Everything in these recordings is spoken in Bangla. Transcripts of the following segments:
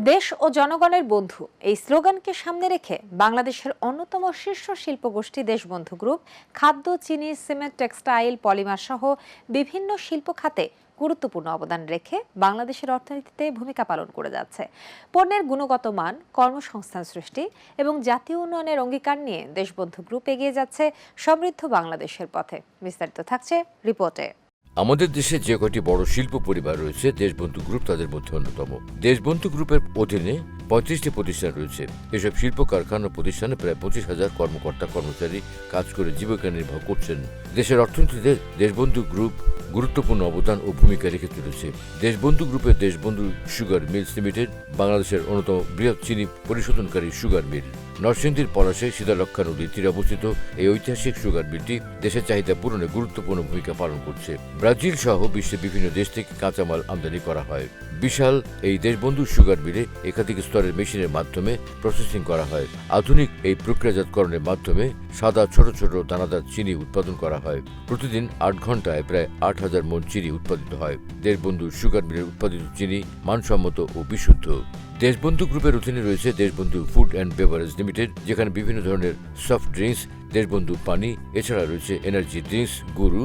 দেশ ও জনগণের বন্ধু এই স্লোগানকে সামনে রেখে বাংলাদেশের অন্যতম শীর্ষ শিল্পগোষ্ঠী দেশবন্ধু গ্রুপ খাদ্য, চিনি, সিমেন্ট, টেক্সটাইল, পলিমার সহ বিভিন্ন শিল্প খাতে গুরুত্বপূর্ণ অবদান রেখে বাংলাদেশের অর্থনীতিতে ভূমিকা পালন করে যাচ্ছে। পণ্যের গুণগত মান, কর্মসংস্থান সৃষ্টি এবং জাতীয় উন্নয়নের অঙ্গীকার নিয়ে দেশবন্ধু গ্রুপ এগিয়ে যাচ্ছে সমৃদ্ধ বাংলাদেশের পথে। বিস্তারিত থাকছে রিপোর্টে। আমাদের দেশে যে কয়টি বড় শিল্প পরিবার রয়েছে, দেশবন্ধু গ্রুপ তাদের মধ্যে অন্যতম। দেশবন্ধু গ্রুপের অধীনে 35টি প্রতিষ্ঠান রয়েছে। এসব শিল্প কারখানা প্রতিষ্ঠানে প্রায় 25,000 কর্মকর্তা কর্মচারী কাজ করে জীবিকা নির্বাহ করছেন। দেশের অর্থনীতিতে দেশবন্ধু গ্রুপ গুরুত্বপূর্ণ অবদান ও ভূমিকা রেখে চলেছে। দেশবন্ধু গ্রুপের দেশবন্ধু সুগার মিলস লিমিটেড বাংলাদেশের অন্যতম বৃহৎ চিনি পরিশোধনকারী সুগার মিল। নরসিংদীর পলাশে শীতলক্ষ্যা নদীর তীরে অবস্থিত এই ঐতিহাসিক সুগার মিলটি দেশের চাহিদা পূরণে গুরুত্বপূর্ণ ভূমিকা পালন করছে। ব্রাজিল সহ বিশ্বের বিভিন্ন দেশ থেকে কাঁচামাল আমদানি করা হয়। বিশাল এই দেশবন্ধু সুগার মিলে একাধিক স্তরের মেশিনের মাধ্যমে প্রসেসিং করা হয়। আধুনিক এই প্রক্রিয়াজাতকরণের মাধ্যমে সাদা ছোট ছোট দানাদার চিনি উৎপাদন করা হয়। প্রতিদিন 8 ঘন্টায় প্রায় 8,000 মণ চিনি উৎপাদিত হয়। দেশবন্ধু সুগার মিলের উৎপাদিত চিনি মানসম্মত ও বিশুদ্ধ। দেশবন্ধু গ্রুপের অধীনে রয়েছে Deshbandhu food and beverage limited, যেখানে বিভিন্ন ধরনের সফট ড্রিঙ্কস, দেশবন্ধু পানি, এছাড়া রয়েছে এনার্জি ড্রিঙ্কস গুরু,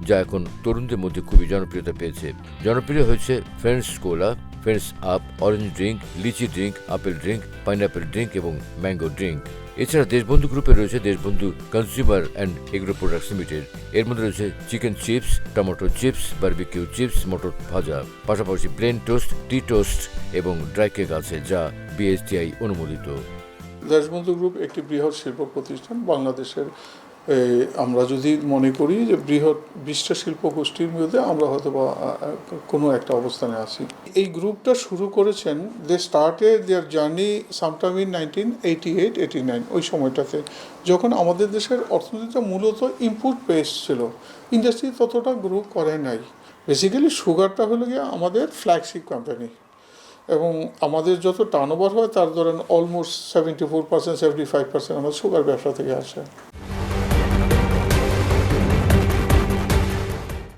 যা এখন তরুণদের মধ্যে খুবই জনপ্রিয়তা পেয়েছে। জনপ্রিয় হয়েছে friends cola, friends up, orange drink, litchi drink, apple drink, pineapple drink এবং ম্যাঙ্গো ড্রিঙ্ক। এছাড়া দেশবন্ধু গ্রুপে রয়েছে Deshbandhu consumer and agro products limited. এর মধ্যে রয়েছে chicken chips, tomato chips, barbecue chips, মটর ভাজা, পাশাপাশি প্লেন টোস্ট, টি টোস্ট এবং ড্রাই কেক আছে, যা বিএসটিআই অনুমোদিত। দেশবন্ধু গ্রুপ একটি বৃহৎ শিল্প প্রতিষ্ঠান বাংলাদেশের। আমরা যদি মনে করি যে বৃহৎ 20টা শিল্প গোষ্ঠীর মধ্যে আমরা হয়তো বা কোনো একটা অবস্থানে আছি। এই গ্রুপটা শুরু করেছেন, they started their journey sometime in 1988-89, ওই সময়টাতে যখন আমাদের দেশের অর্থনীতিটা মূলত ইম্পোর্ট বেসড ছিল। ইন্ডাস্ট্রি ততটা গ্রো করে নাই। বেসিক্যালি সুগারটা হলো গিয়ে আমাদের ফ্ল্যাগশিপ কোম্পানি, এবং আমাদের যত টার্নওভার হয় তার ধরেন অলমোস্ট 74%-75% আমাদের সুগার ব্যবসা থেকে আসে।